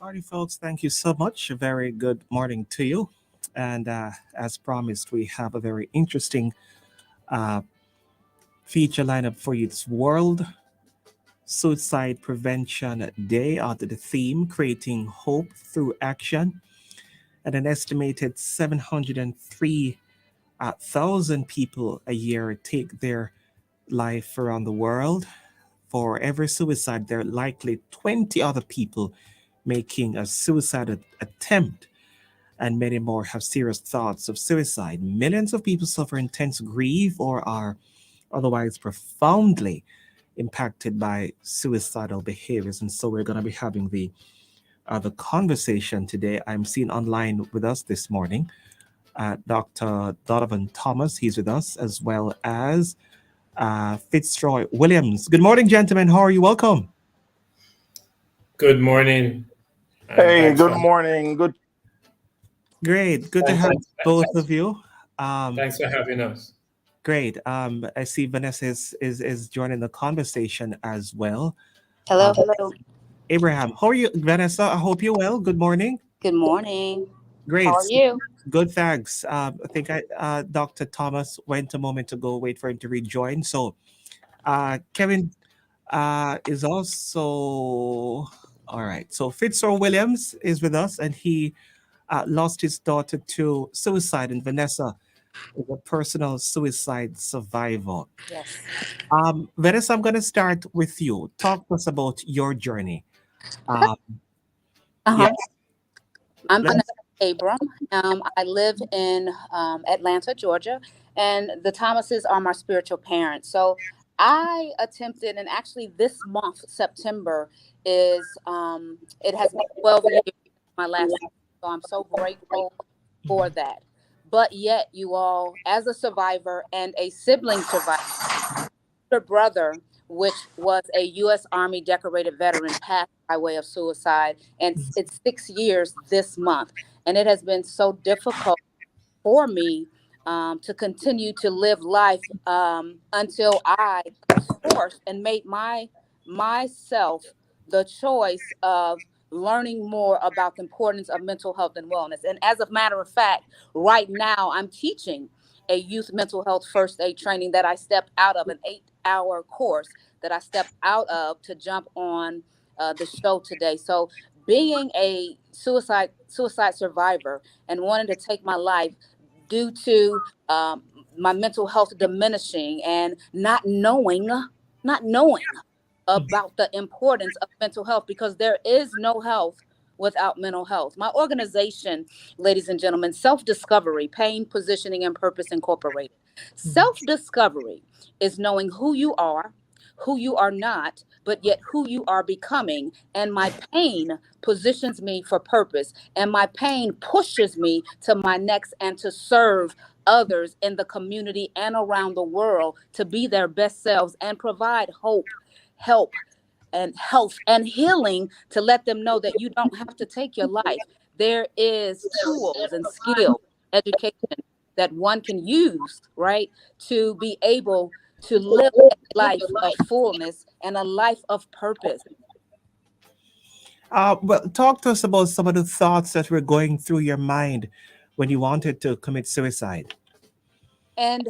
Alrighty, folks, thank you so much. A very good morning to you. And as promised, we have a very interesting uh, feature lineup for you. It's World Suicide Prevention Day under the theme Creating Hope Through Action. And an estimated 703,000 people a year take their life around the world. For every suicide, there are likely 20 other people making a suicide attempt, and many more have serious thoughts of suicide. Millions of people suffer intense grief or are otherwise profoundly impacted by suicidal behaviors. And so we're going to be having the conversation today. I'm seeing online with us this morning Dr. Donovan Thomas. He's with us, as well as Fitzroy Williams. Good morning, gentlemen. How are you? Welcome. Good morning. Hey, good morning. Great. Good to have both of you. Thanks for having us. Great. I see Vanessa is joining the conversation as well. Hello, hello. Abraham, how are you, Vanessa? I hope you're well. Good morning. Good morning. Great. How are you? Good, thanks. I think Dr. Thomas went a moment ago. Wait for him to rejoin. So Kevin is also all right. So Fitzroy Williams is with us, and he lost his daughter to suicide, and Vanessa is a personal suicide survivor. Yes. Vanessa, I'm going to start with you. Talk to us about your journey. Yes. I'm Vanessa Abram. I live in Atlanta, Georgia, and the Thomases are my spiritual parents. So I attempted, and actually this month, September, is it has been 12 years my last year, so I'm so grateful for that. But yet, you all, as a survivor and a sibling survivor, her brother, which was a U.S. Army decorated veteran, passed by way of suicide, and it's 6 years this month. And it has been so difficult for me to continue to live life until I was forced and made myself the choice of learning more about the importance of mental health and wellness. And as a matter of fact, right now I'm teaching a youth mental health first aid training that I stepped out of, an 8-hour course that I stepped out of to jump on the show today. So being a suicide survivor and wanting to take my life due to my mental health diminishing and not knowing about the importance of mental health, because there is no health without mental health. My organization, ladies and gentlemen, Self-Discovery, Pain, Positioning, and Purpose Incorporated. Self-discovery is knowing who you are not, but yet who you are becoming. And my pain positions me for purpose, and my pain pushes me to my next and to serve others in the community and around the world to be their best selves and provide hope, help, and health and healing, to let them know that you don't have to take your life. There is tools and skills, education that one can use, right, to be able to live a life of fullness and a life of purpose. Well, talk to us about some of the thoughts that were going through your mind when you wanted to commit suicide. And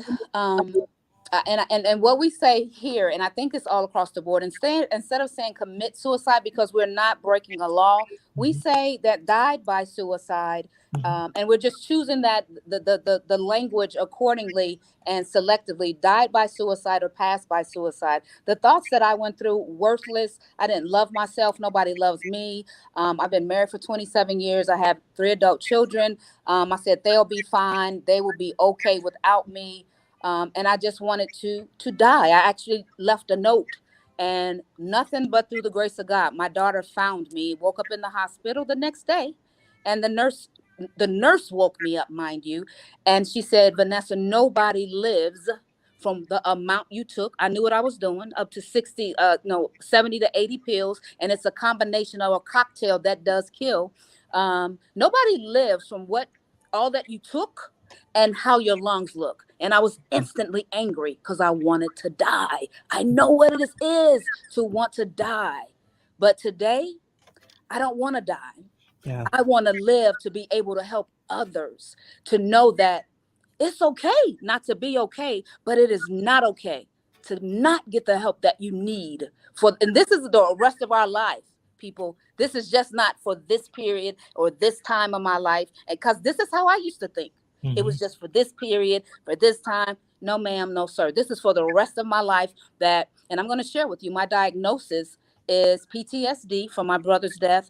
what we say here, and I think it's all across the board, instead of saying commit suicide, because we're not breaking a law, we say that died by suicide, and we're just choosing that the language accordingly and selectively. Died by suicide or passed by suicide. The thoughts that I went through: worthless. I didn't love myself. Nobody loves me. I've been married for 27 years. I have 3 adult children. I said they'll be fine. They will be okay without me. And I just wanted to die. I actually left a note, and nothing but through the grace of God, my daughter found me, woke up in the hospital the next day, and the nurse woke me up, mind you, and she said, "Vanessa, nobody lives from the amount you took." I knew what I was doing, up to 70 to 80 pills, and it's a combination of a cocktail that does kill. Nobody lives from all that you took and how your lungs look. And I was instantly angry because I wanted to die. I know what it is to want to die. But today, I don't want to die. Yeah. I want to live to be able to help others, to know that it's okay not to be okay, but it is not okay to not get the help that you need for. And this is the rest of our life, people. This is just not for this period or this time of my life. And because this is how I used to think. It was just for this period, for this time. No, ma'am, no, sir. This is for the rest of my life. And I'm going to share with you, my diagnosis is PTSD from my brother's death,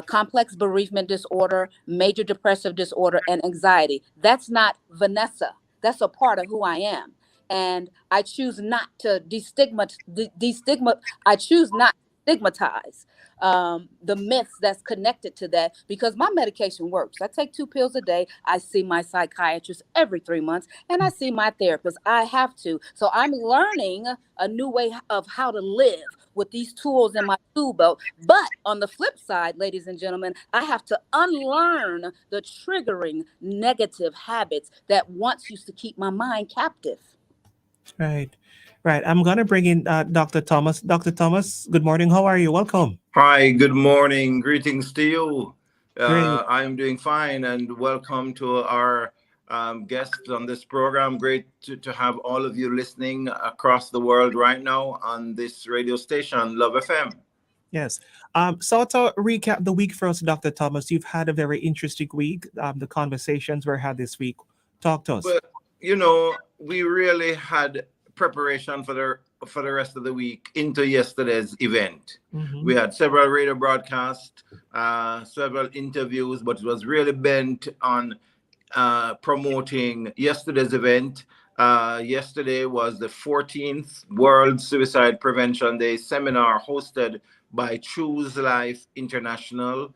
complex bereavement disorder, major depressive disorder, and anxiety. That's not Vanessa. That's a part of who I am. And I choose not to I choose not to stigmatize the myths that's connected to that, because my medication works. I take 2 pills a day. I see my psychiatrist every 3 months, and I see my therapist. I have to. So I'm learning a new way of how to live with these tools in my tool belt. But on the flip side, ladies and gentlemen, I have to unlearn the triggering negative habits that once used to keep my mind captive. Right. Right. I'm going to bring in Dr. Thomas. Dr. Thomas, good morning. How are you? Welcome. Hi, good morning. Greetings to you. Great. I'm doing fine, and welcome to our guests on this program. Great to have all of you listening across the world right now on this radio station, Love FM. Yes. So to recap the week for us, Dr. Thomas, you've had a very interesting week. The conversations were had this week. Talk to us. Well, you know, we really had preparation for the rest of the week into yesterday's event. We had several radio broadcasts, several interviews, but it was really bent on promoting yesterday's event. Yesterday was the 14th World Suicide Prevention Day seminar hosted by Choose Life International.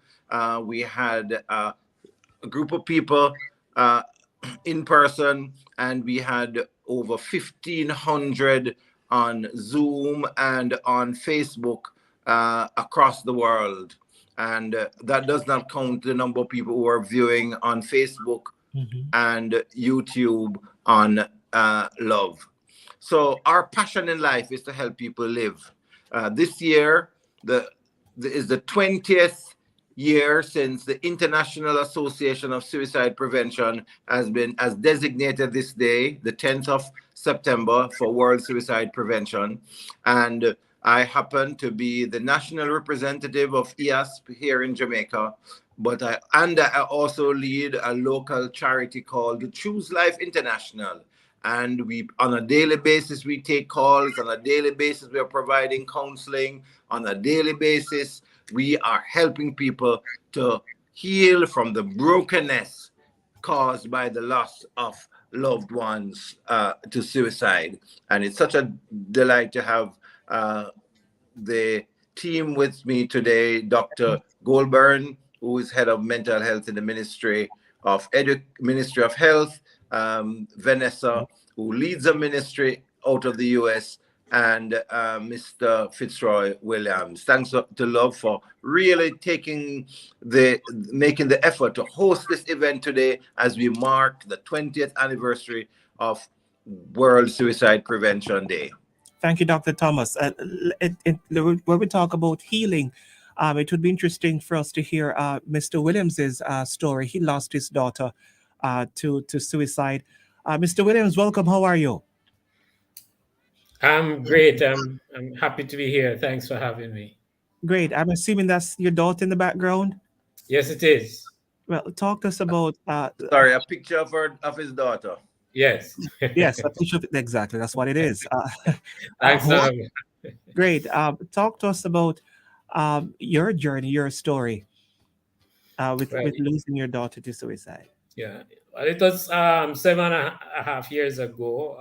We had a group of people in person, and we had over 1,500 on Zoom and on Facebook across the world. And that does not count the number of people who are viewing on Facebook and YouTube on Love. So our passion in life is to help people live. This year is the 20th year since the International Association of Suicide Prevention has designated this day, the 10th of September, for World Suicide Prevention. And I happen to be the national representative of EASP here in Jamaica, but I also lead a local charity called Choose Life International. And on a daily basis, we take calls. On a daily basis, we are providing counseling. On a daily basis, we are helping people to heal from the brokenness caused by the loss of loved ones to suicide. And it's such a delight to have the team with me today, Dr. Goldburn, who is head of mental health in the Ministry of Health, Vanessa, who leads a ministry out of the US, and Mr. Fitzroy Williams. Thanks to Love for really making the effort to host this event today as we mark the 20th anniversary of World Suicide Prevention Day. Thank you, Dr. Thomas. When we talk about healing, it would be interesting for us to hear Mr. Williams's story. He lost his daughter to suicide. Mr. Williams, welcome. How are you? I'm great. I'm happy to be here. Thanks for having me. Great. I'm assuming that's your daughter in the background? Yes, it is. Well, talk to us about... Sorry, a picture of his daughter. Yes. Yes, a picture of it. Exactly. That's what it is. Thanks. Great. Talk to us about your journey, your story with losing your daughter to suicide. Yeah. Well, it was 7.5 years ago,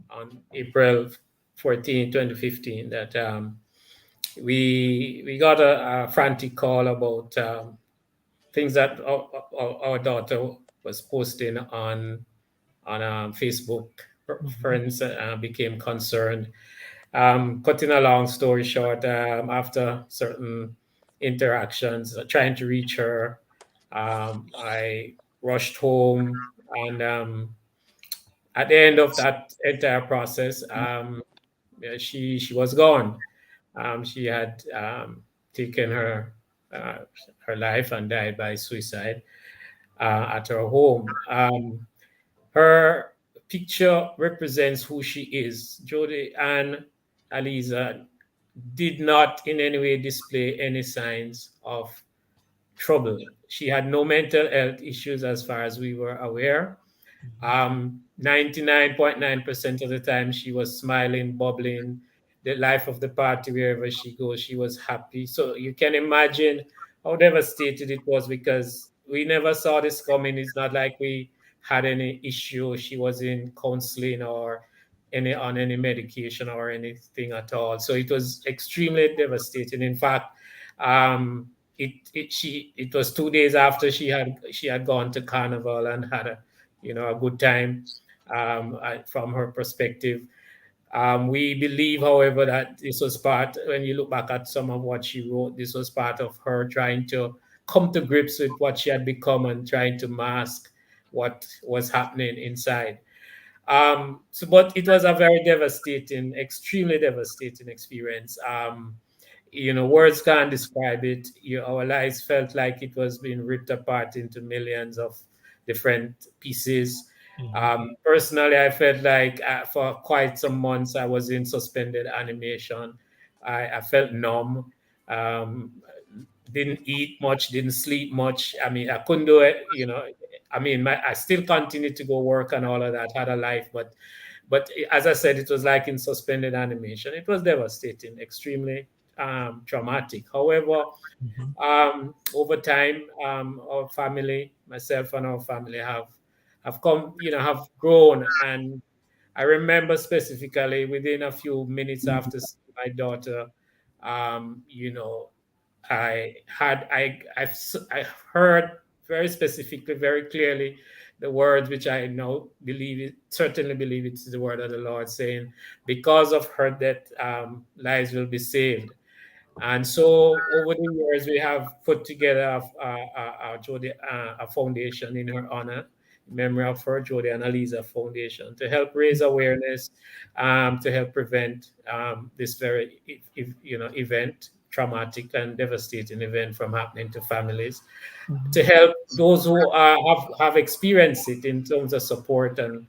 on April 14, 2015, that we got a frantic call about things that our daughter was posting on Facebook. Friends became concerned. Cutting a long story short, after certain interactions, trying to reach her, I rushed home and at the end of that entire process, she was gone. She had taken uh, her life and died by suicide at her home. Her picture represents who she is. Jody and Aliza did not in any way display any signs of trouble. She had no mental health issues as far as we were aware. 99.9% of the time, she was smiling, bubbling, the life of the party wherever she goes. She was happy. So you can imagine how devastated it was because we never saw this coming. It's not like we had any issue. She was in counseling or on any medication or anything at all. So it was extremely devastating. In fact, it was 2 days after she had gone to Carnival and had a good time from her perspective. We believe, however, that this was when you look back at some of what she wrote, this was part of her trying to come to grips with what she had become and trying to mask what was happening inside. But it was a very devastating, extremely devastating experience. Words can't describe it. Our lives felt like it was being ripped apart into millions of different pieces. Personally, I felt like for quite some months I was in suspended animation. I felt numb. Didn't eat much, didn't sleep much. I mean, I couldn't do it. I still continued to go work and all of that. Had a life, but as I said, it was like in suspended animation. It was devastating, extremely traumatic. However, over time, our family, myself and our family have come, have grown. And I remember specifically within a few minutes after seeing my daughter, I heard very specifically, very clearly the words which I now certainly believe it's the word of the Lord saying, because of her death, lives will be saved. And so over the years, we have put together a foundation in her honor, in memory of her, Jody and Aliza Foundation, to help raise awareness, to help prevent this very, event, traumatic and devastating event from happening to families, to help those who have experienced it in terms of support and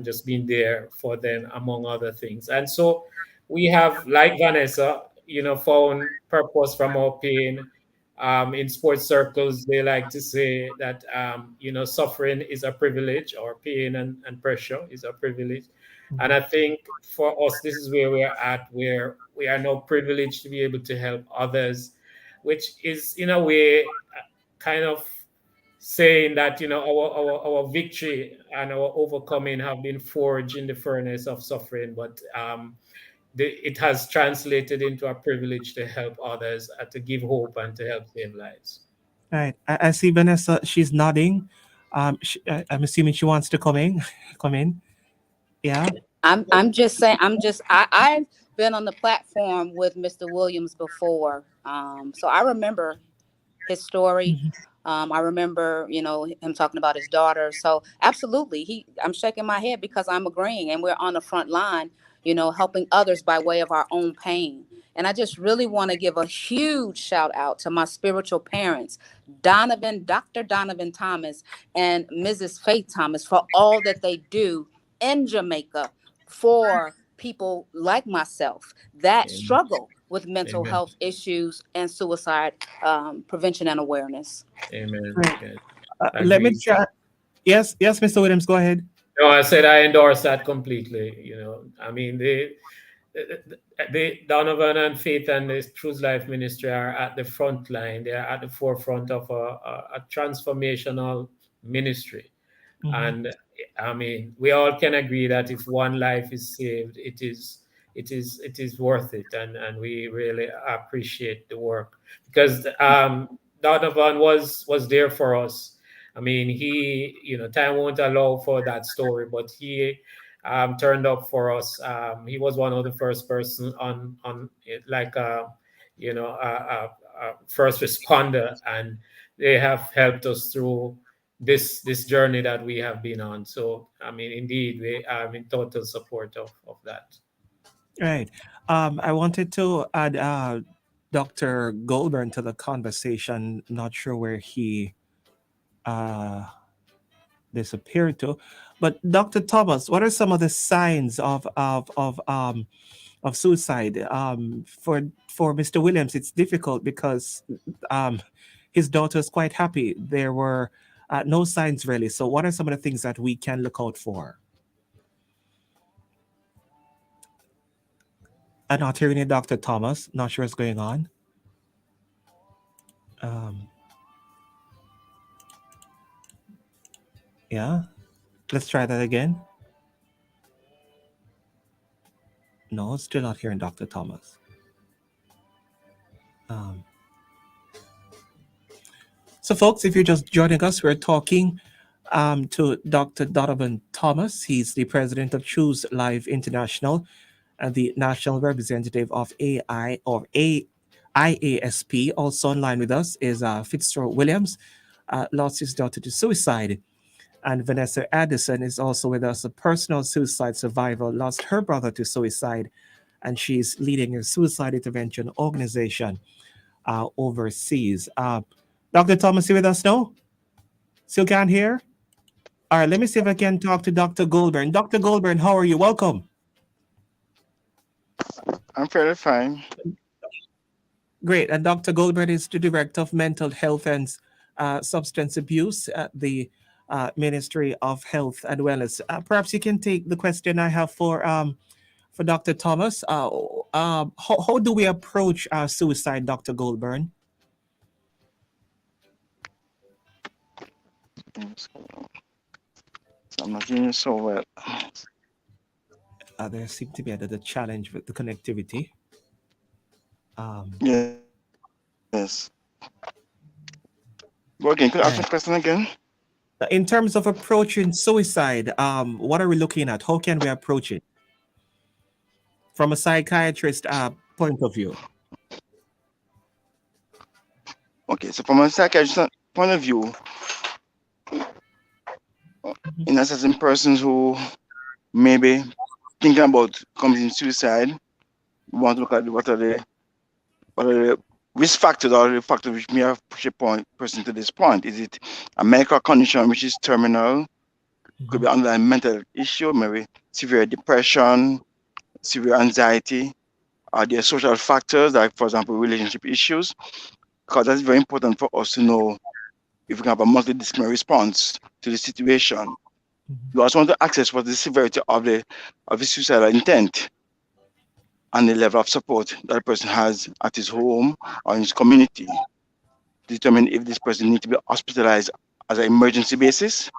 just being there for them, among other things. And so we have, like Vanessa, found purpose from our pain. In sports circles, they like to say that, suffering is a privilege, or pain and pressure is a privilege. And I think for us, this is where we're at, where we are now privileged to be able to help others, which is in a way kind of saying that, our victory and our overcoming have been forged in the furnace of suffering, but it has translated into a privilege to help others, to give hope and to help save lives. Right. I see Vanessa. She's nodding. I'm assuming she wants to come in. Come in. Yeah. I'm just saying, I've been on the platform with Mr. Williams before. So I remember his story. I remember, him talking about his daughter. So absolutely, I'm shaking my head because I'm agreeing, and we're on the front line, helping others by way of our own pain. And I just really want to give a huge shout out to my spiritual parents, Dr. Donovan Thomas and Mrs. Faith Thomas, for all that they do in Jamaica for people like myself that struggle with mental health issues and suicide prevention and awareness. Amen. Let me try. Yes, Mr. Williams, go ahead. No, I said I endorse that completely. I mean, the Donovan and Faith and the Truth Life Ministry are at the front line. They are at the forefront of a transformational ministry. And I mean, we all can agree that if one life is saved, it is worth it, and we really appreciate the work, because Donovan was there for us. I mean, he, time won't allow for that story, but he turned up for us. He was one of the first person on like a first responder, and they have helped us through this journey that we have been on. So I mean, indeed, I'm in total support of that. Right. I wanted to add Dr. Goldburn to the conversation. Not sure where he uh, disappeared to, but Dr. Thomas, what are some of the signs of suicide? For Mr. Williams, it's difficult because um, his daughter is quite happy. There were no signs really. So, what are some of the things that we can look out for? I'm not hearing you, Dr. Thomas. Not sure what's going on. Um, yeah, let's try that again. No, still not hearing Dr. Thomas. Um, so, folks, if you're just joining us, we're talking to Dr. Donovan Thomas. He's the president of Choose Life International and the national representative of IASP. Also online with us is Fitzgerald Williams, lost his daughter to suicide. And Vanessa Addison is also with us, a personal suicide survivor, lost her brother to suicide, and she's leading a suicide intervention organization overseas. Dr. Thomas, you with us now? Still can't hear? All right, let me see if I can talk to Dr. Goldburn. Dr. Goldburn, how are you? Welcome. I'm fairly fine. Great. And Dr. Goldburn is the Director of Mental Health and Substance Abuse at the Ministry of Health and Wellness. Perhaps you can take the question I have for Dr. Thomas. How do we approach suicide, Dr. Goldburn? I'm not hearing you so well. There seems to be another challenge with the connectivity. Yes. Again, could I ask the question again? In terms of approaching suicide, what are we looking at? How can we approach it from a psychiatrist point of view? Okay, so from a psychiatrist point of view, in assessing persons who maybe thinking about committing suicide, we want to look at what are the risk factors or the factors which may have pushed a person to this point. Is it a medical condition which is terminal? Could be underlying mental issue, maybe severe depression, severe anxiety. Are there social factors like, for example, relationship issues? Because that's very important for us to know if we can have a multidisciplinary response to the situation. We also want to access what the severity of the suicidal intent and the level of support that a person has at his home or in his community to determine if this person needs to be hospitalized as an emergency basis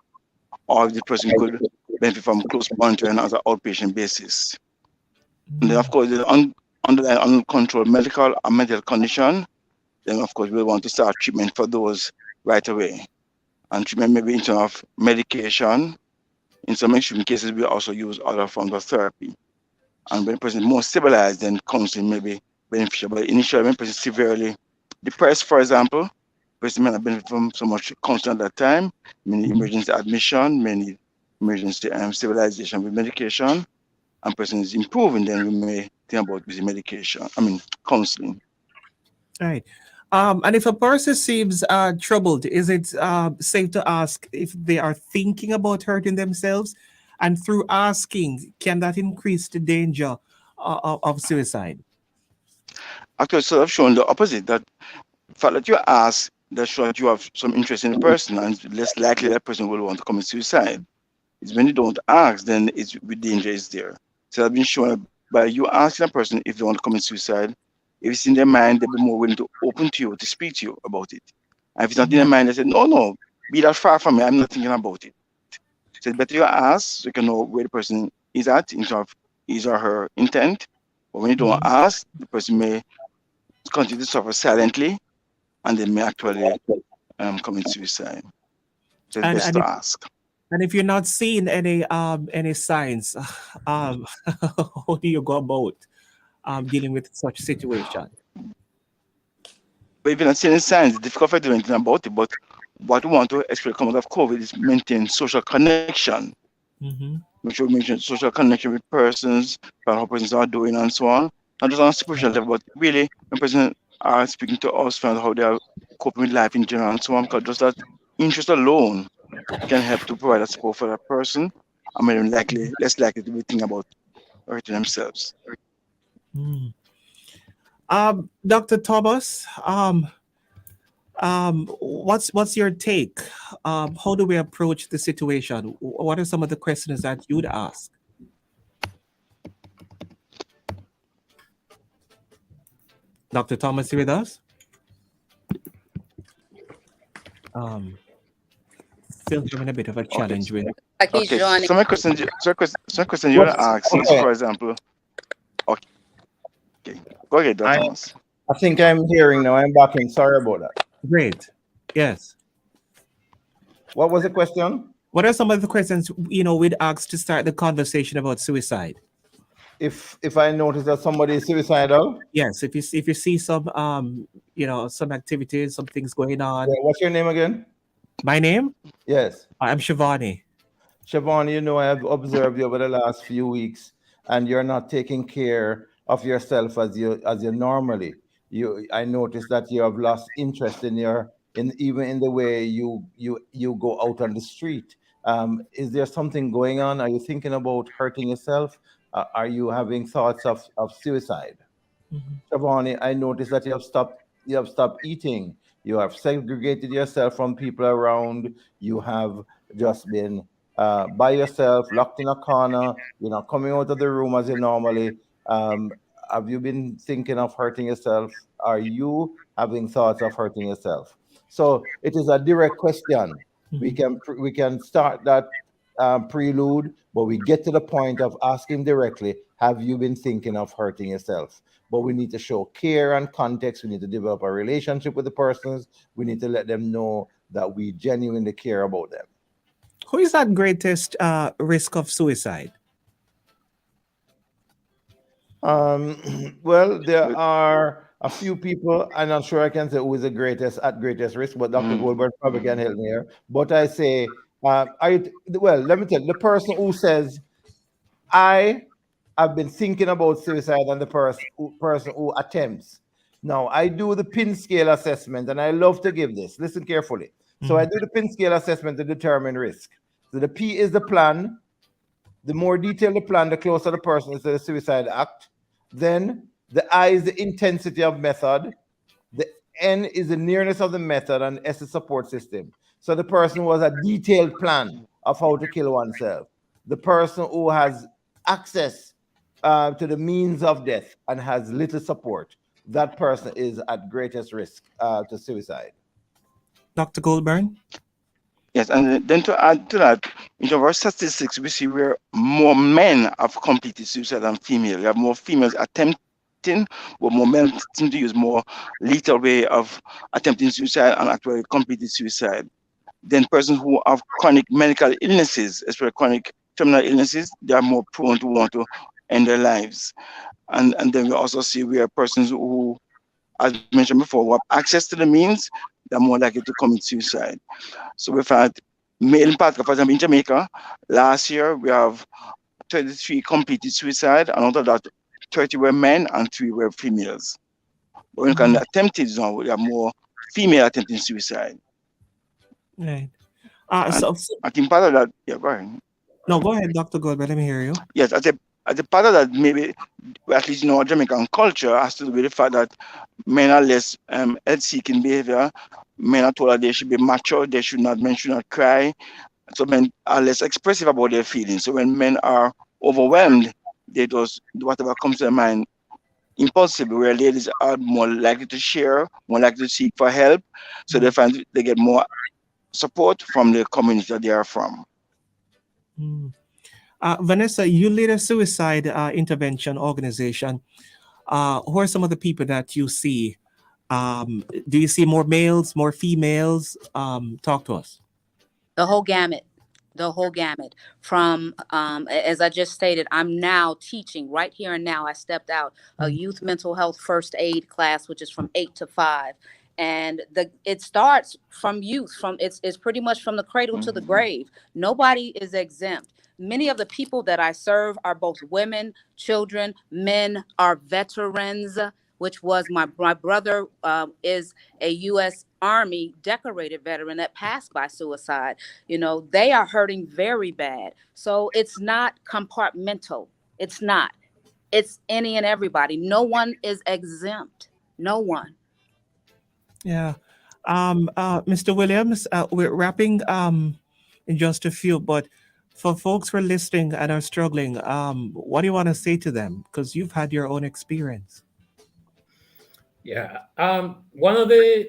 or if the person could benefit from close monitoring as an outpatient basis. And then, of course, the underlying uncontrolled medical or mental condition, then, of course, we'll want to start treatment for those right away. And treatment may be in terms of medication. In some extreme cases, we also use other forms of therapy. And when a person is more stabilized, then counseling may be beneficial. But initially, when a person is severely depressed, for example, the person may not benefit from so much counseling at that time. Many emergency admission, many emergency stabilization with medication. And person is improving, then we may think about using counseling. Right. And if a person seems troubled, is it safe to ask if they are thinking about hurting themselves? And through asking, can that increase the danger of suicide? Actually, so I've shown the opposite, that the fact that you ask, that shows that you have some interest in the person, and less likely that person will want to commit suicide. It's when you don't ask, then the danger is there. So I've been shown by you asking a person if they want to commit suicide, if it's in their mind, they'll be more willing to open to you, to speak to you about it. And if it's not in their mind, they say, no, be that far from me, I'm not thinking about it. So it's better you ask so you can know where the person is at in terms of his or her intent. But when you don't ask, the person may continue to suffer silently and they may actually commit suicide. So it's best to ask. And if you're not seeing any signs, how do you go about dealing with such situation? But if you're not seeing any signs, it's difficult for you to do anything about it. But what we want to especially come out of COVID is maintain social connection. Make sure we maintain social connection with persons, how persons are doing and so on. Not just on a spiritual level, but really when persons are speaking to us, find how they are coping with life in general and so on, because just that interest alone can help to provide a support for that person. I mean, less likely to be thinking about hurting themselves. Dr. Thomas, what's your take? How do we approach the situation? What are some of the questions that you'd ask? Dr. Thomas, you with us? Still having a bit of a challenge with. Like he's joining. So my question you want to ask is, for example, okay, go ahead, Dr. Thomas. I think I'm hearing now. I'm back in. Sorry about that. Great. Yes. What was the question? What are some of the questions we'd ask to start the conversation about suicide? If I notice that somebody is suicidal? Yes. If you see some some activities, some things going on. Yeah, what's your name again? My name? Yes. I'm Shivani. Shivani, I have observed you over the last few weeks, and you're not taking care of yourself as you normally. I noticed that you have lost interest in even in the way you go out on the street. Is there something going on? Are you thinking about hurting yourself? Are you having thoughts of suicide? Shivani, I noticed that you have stopped eating. You have segregated yourself from people around. You have just been by yourself, locked in a corner. You're not coming out of the room as you normally. Have you been thinking of hurting yourself? Are you having thoughts of hurting yourself? So it is a direct question. We can start that prelude, but we get to the point of asking directly, have you been thinking of hurting yourself? But we need to show care and context. We need to develop a relationship with the persons. We need to let them know that we genuinely care about them. Who is at greatest risk of suicide? Well, there are a few people. I'm not sure I can say who is at greatest risk, but Dr. Goldberg probably can help me here. But I say, let me tell you, the person who says, I've been thinking about suicide, and the person who attempts. Now, I do the pin scale assessment, and I love to give this. Listen carefully. So I do the pin scale assessment to determine risk. So the P is the plan. The more detailed the plan, the closer the person is to the suicide act. Then the I is the intensity of method. The N is the nearness of the method, and S is support system. So the person who has a detailed plan of how to kill oneself. The person who has access to the means of death and has little support, that person is at greatest risk to suicide. Dr. Goldberg? Yes, and then to add to that, in our statistics, we see where more men have completed suicide than females. We have more females attempting, but more men seem to use more lethal way of attempting suicide and actually completed suicide. Then persons who have chronic medical illnesses, especially chronic terminal illnesses, they are more prone to want to end their lives. And then we also see where persons who, as mentioned before, who have access to the means, they're more likely to commit suicide. So we've had male in part, for example, in Jamaica, last year we have 33 completed suicide, and out of that, 30 were men and 3 were females. But when you can attempt it now, we have more female attempting suicide. Right. So I think part of that, yeah, go ahead. No, go ahead, Dr. Goldberg, let me hear you. Yes, as a part of that, maybe, at least in our Jamaican culture, has to do with the fact that men are less health-seeking behavior. Men are told that they should be mature, they should not cry. So men are less expressive about their feelings. So when men are overwhelmed, they just do whatever comes to their mind impulsively, where ladies are more likely to share, more likely to seek for help. So they find they get more support from the community that they are from. Vanessa, you lead a suicide intervention organization. Who are some of the people that you see? Do you see more males, more females? Talk to us. The whole gamut. From, as I just stated, I'm now teaching right here and now. I stepped out a youth mental health first aid class, which is from 8 to 5. And it starts from youth, from it's pretty much from the cradle to the grave. Nobody is exempt. Many of the people that I serve are both women, children, men, are veterans, which was my brother is a U.S. Army decorated veteran that passed by suicide. You know, they are hurting very bad. So it's not compartmental. It's not. It's any and everybody. No one is exempt. No one. Yeah. Mr. Williams, we're wrapping in just a few, but for folks who are listening and are struggling, what do you want to say to them? Because you've had your own experience. Yeah. One of the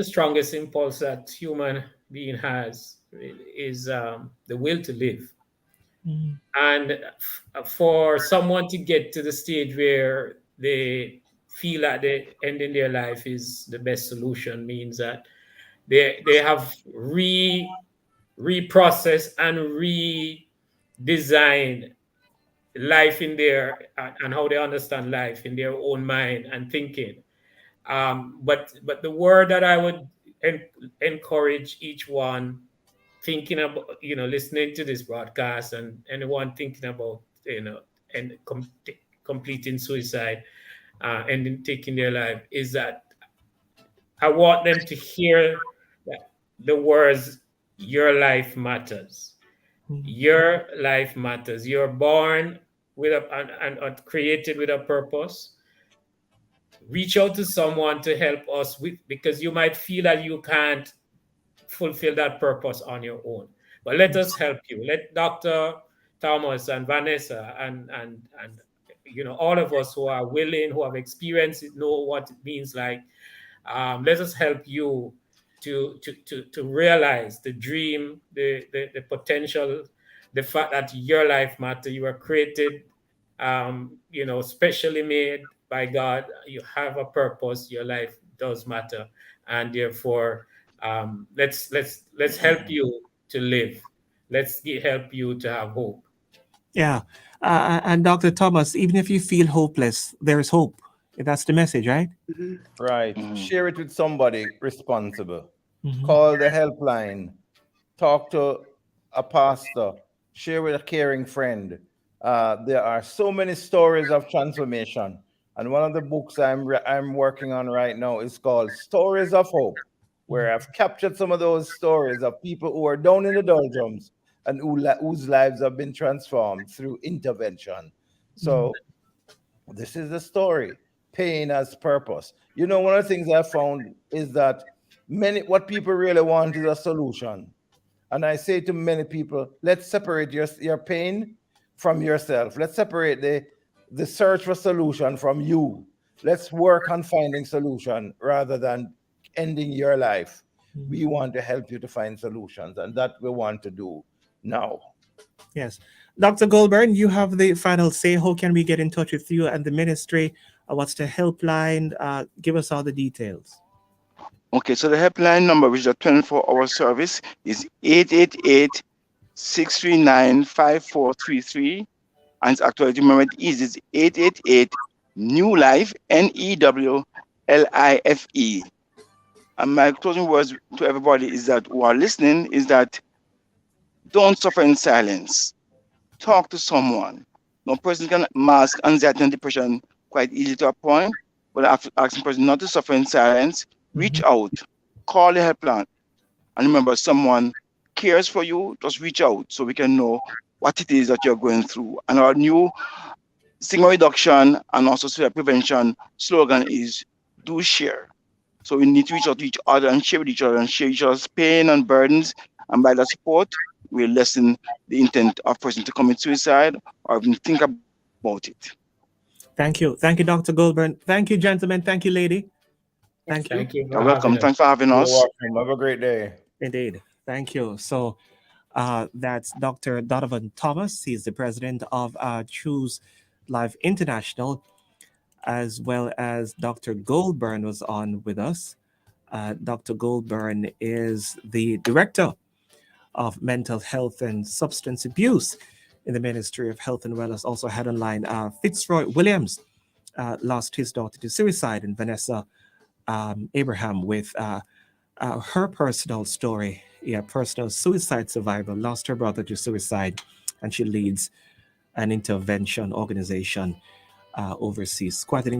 strongest impulse that human being has is the will to live. Mm. And for someone to get to the stage where they feel that the ending their life is the best solution means that they have reprocessed and redesigned life in their and how they understand life in their own mind and thinking. But the word that I would encourage each one thinking about, listening to this broadcast, and anyone thinking about, and completing suicide, and then taking their life, is that I want them to hear the words, your life matters. Mm. Your life matters. You're born with and created with a purpose. Reach out to someone to help us with, because you might feel that you can't fulfill that purpose on your own. But let us help you. Let Dr. Thomas and Vanessa and all of us who are willing, who have experienced it, know what it means like. Let us help you to realize the dream, the potential, the fact that your life matters. You are created, specially made by God. You have a purpose. Your life does matter, and therefore, let's help you to live. Let's help you to have hope. Yeah. And Dr. Thomas, even if you feel hopeless, there is hope. That's the message, right? Right. Share it with somebody responsible. Mhm. Call the helpline. Talk to a pastor. Share with a caring friend. There are so many stories of transformation. And one of the books I'm working on right now is called Stories of Hope, where I've captured some of those stories of people who are down in the doldrums and whose lives have been transformed through intervention. So this is the story. Pain as purpose. One of the things I found is that what people really want is a solution. And I say to many people, let's separate your pain from yourself. Let's separate the search for solution from you. Let's work on finding solution rather than ending your life. We want to help you to find solutions, and that we want to do now. Yes. Dr. Goldberg, you have the final say. How can we get in touch with you and the ministry? What's the helpline? Give us all the details. Okay, so the helpline number, which is a 24-hour service, is 888-639-5433. And it's actually, remember, it is 888 New Life, NEWLIFE. And my closing words to everybody is that who are listening is that don't suffer in silence. Talk to someone. No person can mask anxiety and depression quite easily to a point, but after asking person not to suffer in silence, reach out, call the helpline. And remember, someone cares for you, just reach out so we can know what it is that you're going through. And our new stigma reduction and also suicide prevention slogan is do share. So we need to reach out to each other and share with each other and share each other's pain and burdens. And by that support, we lessen the intent of person to commit suicide or even think about it. Thank you. Thank you, Dr. Goldberg. Thank you, gentlemen. Thank you, lady. Thank you. Thank you. You're welcome. Thanks for having You're us. welcome. Have a great day. Indeed. Thank you. So that's Dr. Donovan Thomas. He's the president of Choose Life International, as well as Dr. Goldberg was on with us. Dr. Goldberg is the director of mental health and substance abuse in the Ministry of Health and Wellness. Also had online Fitzroy Williams lost his daughter to suicide, and Vanessa Abraham with her personal story. Yeah, personal suicide survivor, lost her brother to suicide, and she leads an intervention organization overseas. Quite an